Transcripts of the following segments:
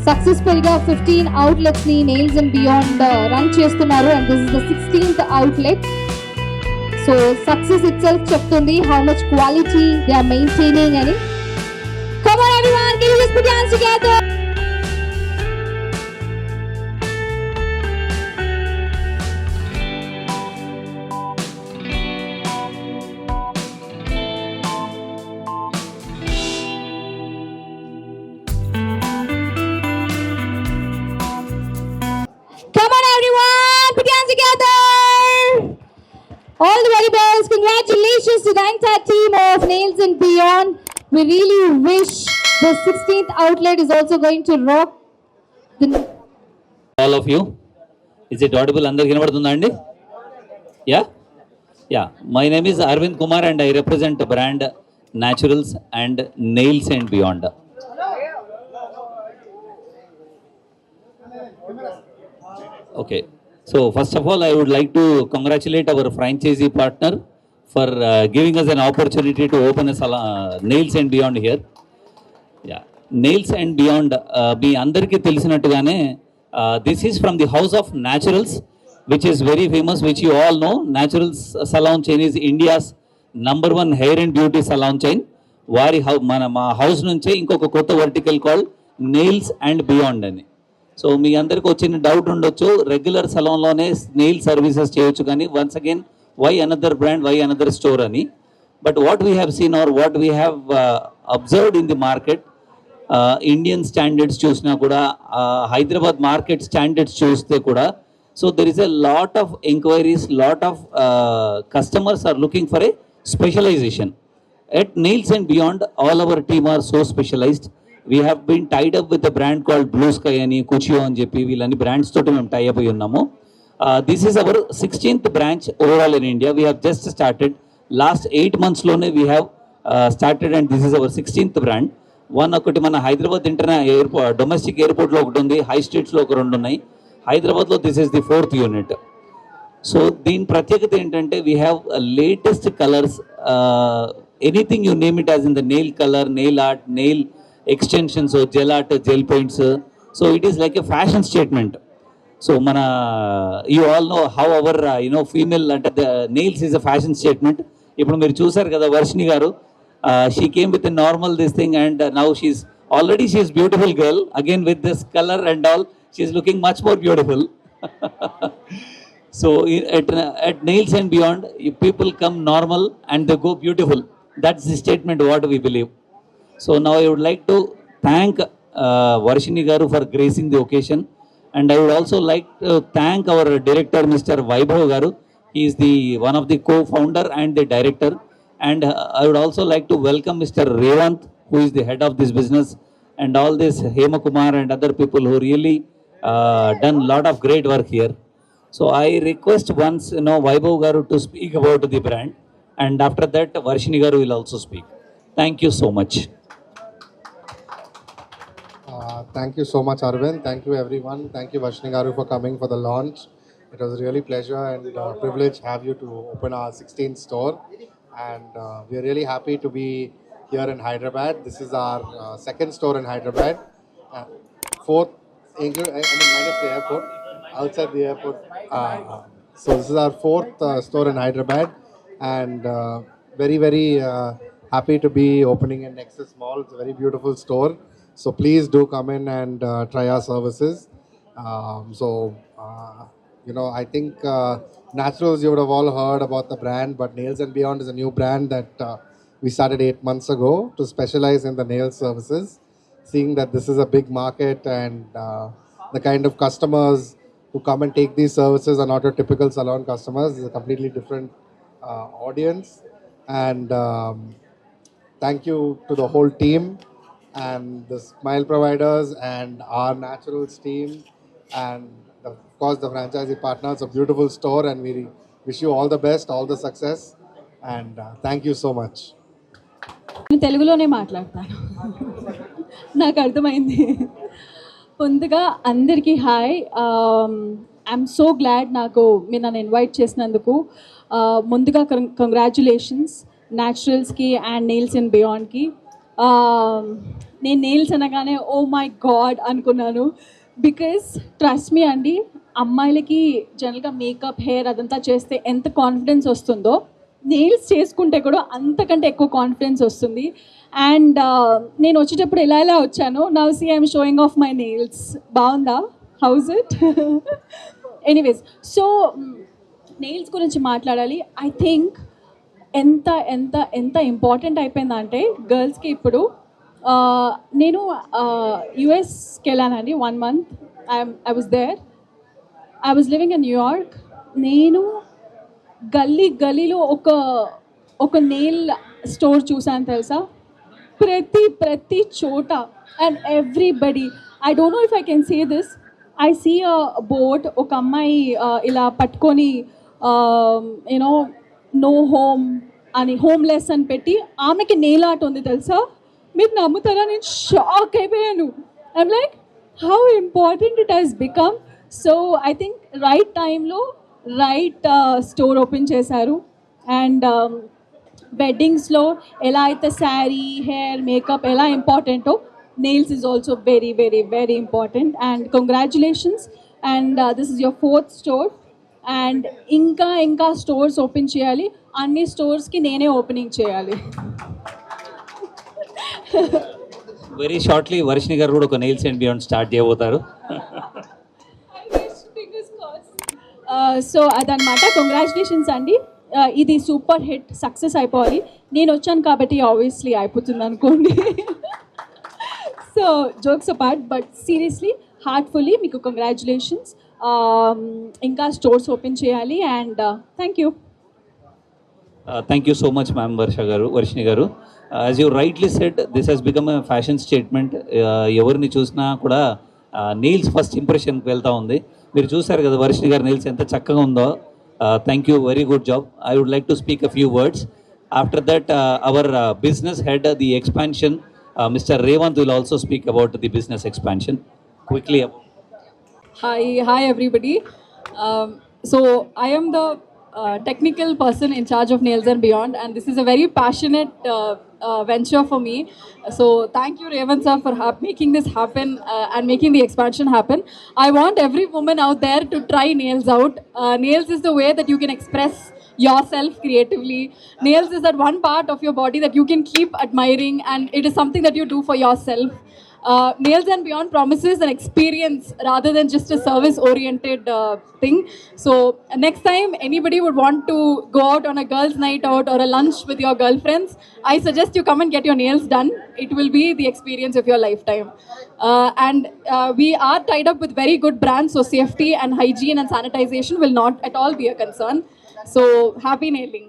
సక్సెస్ఫుల్గా 15 outletsని nails and beyond run చేస్తున్నారు. And this is the 16th outlet. So success itself చెప్తుంది how much quality they are maintaining అని. Come on everyone, can you just put your hands together? Come on everyone, put your hands together. All the very best. Congratulations to the entire team of Nails and Beyond. We really wish the 16th outlet is also going to rock the... All of you. Is it audible? Andariki vinapడుతుందా అండి? Yeah. My name is Arvind Kumar and I represent the brand Naturals and Nails and Beyond. Okay. So first of all, I would like to congratulate our franchisee partner for giving us an opportunity to open a Nails and Beyond here. Yeah, Nails and Beyond, మీ అందరికీ తెలిసినట్టుగానే this is from the House of Naturals, which is very famous, which you all know. Naturals salon chain is India's #1 hair and beauty salon chain. వారి మా house నుంచే ఇంకొక కొత్త vertical called nails and beyond అని. So మీ అందరికి వచ్చిన doubt ఉండొచ్చు, regular సలోన్లోనే nail services చేయొచ్చు కానీ once again why another brand, why another store అని. But what we have seen or what we have observed in the market, Indian standards చూసినా కూడా, Hyderabad market standards చూస్తే కూడా, so there is a lot of enquiries, lot of customers are looking for a specialization. At Nails and Beyond, all our team are so specialized. We have been tied up with a brand called Blue Sky ani, Kuchio అని చెప్పి వీళ్ళని brands తోటి మేము tie up అయి ఉన్నాము. This is our 16th branch overall in India. We have just started. Last 8 months లోనే we have started and this is our 16th brand. ఒకటి మన హైదరాబాద్ ఎయిర్పోర్ట్ డొమెస్టిక్ ఎయిర్పోర్ట్లో ఒకటి ఉంది, హై స్ట్రీట్స్లో ఒక 2 ఉన్నాయి. హైదరాబాద్లో this is the 4th unit. So దీని ప్రత్యేకత ఏంటంటే we have latest colours, anything you name it as in the nail colour, nail art, nail extensions, so gel art, gel paints. So it is like a fashion statement. So mana, you all know how our female అంటే the nails is a fashion statement. ఇప్పుడు మీరు చూసారు కదా వర్షిని గారు, she came with a normal this thing and now she's beautiful girl again with this color and all. She's looking much more beautiful. So at Nails and Beyond, people come normal and they go beautiful. That's the statement what we believe. So now I would like to thank Varshini Garu for gracing the occasion, and I would also like to thank our director Mr. Vaibhav Garu. He is the one of the co-founder and the director, and I would also like to welcome Mr. Revant, who is the head of this business, and all this Hema Kumar and other people who really done lot of great work here. So I request once Vaibhav Garu to speak about the brand, and after that Varshini Garu will also speak. Thank you so much. Thank you so much, Arvind. Thank you, everyone. Thank you, Varshini Garu, for coming for the launch. It was a really pleasure and privilege to have you to open our 16th store. And we are really happy to be here in Hyderabad. This is our second store in Hyderabad. Fourth, minus the airport, outside the airport. So this is our fourth store in Hyderabad. And very, very happy to be opening in Nexus Mall. It's a very beautiful store. So please do come in and try our services. I think Naturals, you would have all heard about the brand, but Nails and Beyond is a new brand that we started 8 months ago to specialize in the nail services. Seeing that this is a big market and the kind of customers who come and take these services are not your typical salon customers. It's a completely different audience. And thank you to the whole team and the Smile Providers and our Naturals team and of course the franchisee partners. A beautiful store and we wish you all the best, all the success and thank you so much. నేను తెలుగులోనే మాట్లాడతాను, నాకు అర్థమైంది. ముందుగా అందరికీ hi. I'm so glad నాకు మీరు నన్ను ఇన్వైట్ చేసినందుకు. ముందుగా కంగ్రాచ్యులేషన్స్ న్యాచురల్స్కి అండ్ నెయిల్స్ అండ్ బియాండ్కి. నేను నెయిల్స్ అనగానే ఓ మై గాడ్ అనుకున్నాను. బికాస్ ట్రస్ట్ మీ అండి, అమ్మాయిలకి జనరల్గా మేకప్ హెయిర్ అదంతా చేస్తే ఎంత కాన్ఫిడెన్స్ వస్తుందో నెయిల్స్ చేసుకుంటే కూడా అంతకంటే ఎక్కువ కాన్ఫిడెన్స్ వస్తుంది. అండ్ నేను వచ్చేటప్పుడు ఎలా వచ్చాను, now see I'm showing off my nails. బాగుందా? How's it? Anyways, so nails గురించి మాట్లాడాలి. ఐ థింక్ ఎంత ఎంత ఎంత ఇంపార్టెంట్ అయిపోయిందంటే గర్ల్స్కి ఇప్పుడు. నేను యుఎస్కి వెళ్ళానండి 1 month. I was there. I was living in New York. నేను గల్లీలో ఒక నెయిల్ స్టోర్ చూసాను తెలుసా, ప్రతి చోట. And everybody, I don't know if I can say this, I see a board, ఒక అమ్మాయి ఇలా పట్టుకొని యూనో నో హోమ్ అని, హోమ్లెస్ అని పెట్టి ఆమెకి నెయిల్ ఆర్ట్ ఉంది తెలుసా. మీరు నమ్ముతారా, నేను షాక్ అయిపోయాను. I'm like how important it has become. So I think right టైంలో రైట్ స్టోర్ ఓపెన్ చేశారు. అండ్ వెడ్డింగ్స్లో ఎలా అయితే శారీ, హెయిర్, మేకప్ ఎలా ఇంపార్టెంటో, nails is also very very very important. And congratulations. And this is your 4th store. And ఇంకా stores open చేయాలి. అన్ని స్టోర్స్కి నేనే ఓపెనింగ్ చేయాలి. వెరీ షార్ట్లీ వర్షిణి గారు కూడా ఒక నెయిల్స్ అండ్ బియాండ్ స్టార్ట్ చేయబోతారు. సో అదనమాట. కంగ్రాచులేషన్స్ అండి. ఇది సూపర్ హిట్ సక్సెస్ అయిపోవాలి. నేను వచ్చాను కాబట్టి ఆబ్వియస్లీ అయిపోతుంది అనుకోండి. So jokes apart, but seriously heartfully మీకు కంగ్రాచులేషన్స్. ఇంకా స్టోర్స్ ఓపెన్ చేయాలి. And thank you. Thank you so much, ma'am, Varshini garu. As you rightly said, this has become a fashion statement. Evarni chusna kuda nails first impression ki velta undi. Meer chusaru kada Varshini garu nails enta chakkaga undo. Thank you, very good job. I would like to speak a few words. After that, our business head, the expansion, Mr. Revant will also speak about the business expansion quickly. Hi everybody. So I am the technical person in charge of Nails and Beyond, and this is a very passionate venture for me. So thank you, Revant sir, for making this happen and making the expansion happen. I want every woman out there to try nails out. Nails is the way that you can express yourself creatively. Nails is that one part of your body that you can keep admiring, and it is something that you do for yourself. Nails and Beyond promises an experience rather than just a service-oriented thing. So next time anybody would want to go out on a girls' night out or a lunch with your girlfriends, I suggest you come and get your nails done. It will be the experience of your lifetime. And we are tied up with very good brands, so safety and hygiene and sanitization will not at all be a concern. So happy nailing.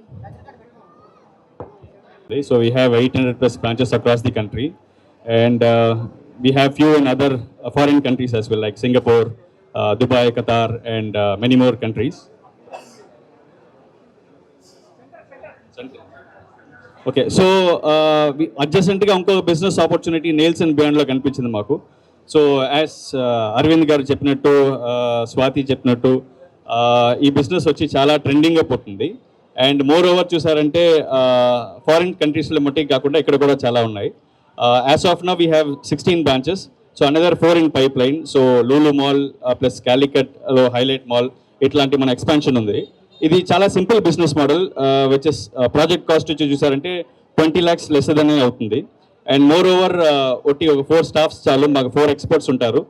So we have 800+ branches across the country, and we have few in other foreign countries as well, like Singapore, Dubai, Qatar, and many more countries. Okay, so adjacentగా ఇంకొక business opportunity nails and బియాండ్లో కనిపించింది మాకు. So as Arvind గారు చెప్పినట్టు, స్వాతి చెప్పినట్టు, ఈ business వచ్చి చాలా ట్రెండింగ్గా పోతుంది. అండ్ మోర్ ఓవర్ చూసారంటే ఫారిన్ కంట్రీస్లో మట్టికి కాకుండా ఇక్కడ కూడా చాలా ఉన్నాయి. As of now, we have 16 branches. So another 4 in pipeline. So Lulu Mall plus Calicut Highlight Mall. ఇట్లాంటి మన ఎక్స్పాన్షన్ ఉంది. ఇది చాలా simple business model, which is project cost వచ్చి చూసారంటే 20 lakhs లెస్ దనే అవుతుంది. అండ్ మోర్ ఓవర్ ఒకటి ఒక 4 స్టాఫ్స్ చాలు, మాకు 4 experts ఉంటారు.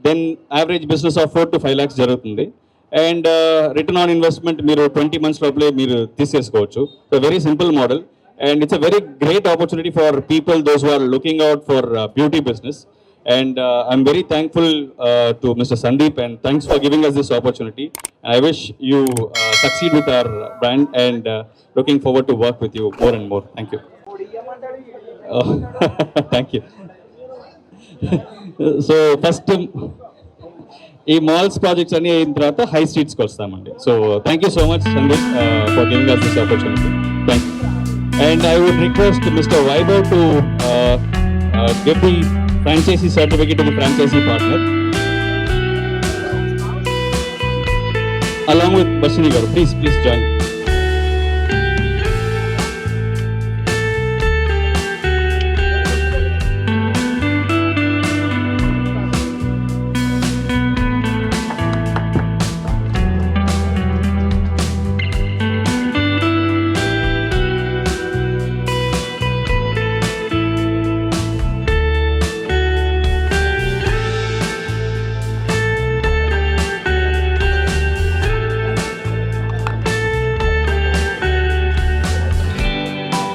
Then average business of 4 to 5 lakhs జరుగుతుంది. అండ్ రిటర్న్ ఆన్ ఇన్వెస్ట్మెంట్ మీరు 20 months లోపలే మీరు తీసేసుకోవచ్చు. So very simple model. And it's a very great opportunity for people, those who are looking out for beauty business. And I'm very thankful to Mr. Sandeep, and thanks for giving us this opportunity. I wish you succeed with our brand, and looking forward to work with you more and more. Thank you. Thank you. So first, ఈ malls projects అన్ని అయిన తర్వాత high స్ట్రీట్స్కి వస్తామండి. So thank you so much Sandeep for giving us this opportunity. Thank you. And I would request Mr. Vaibhav to give the franchisee certificate to the franchisee partner, along with Varshini garu. Please join.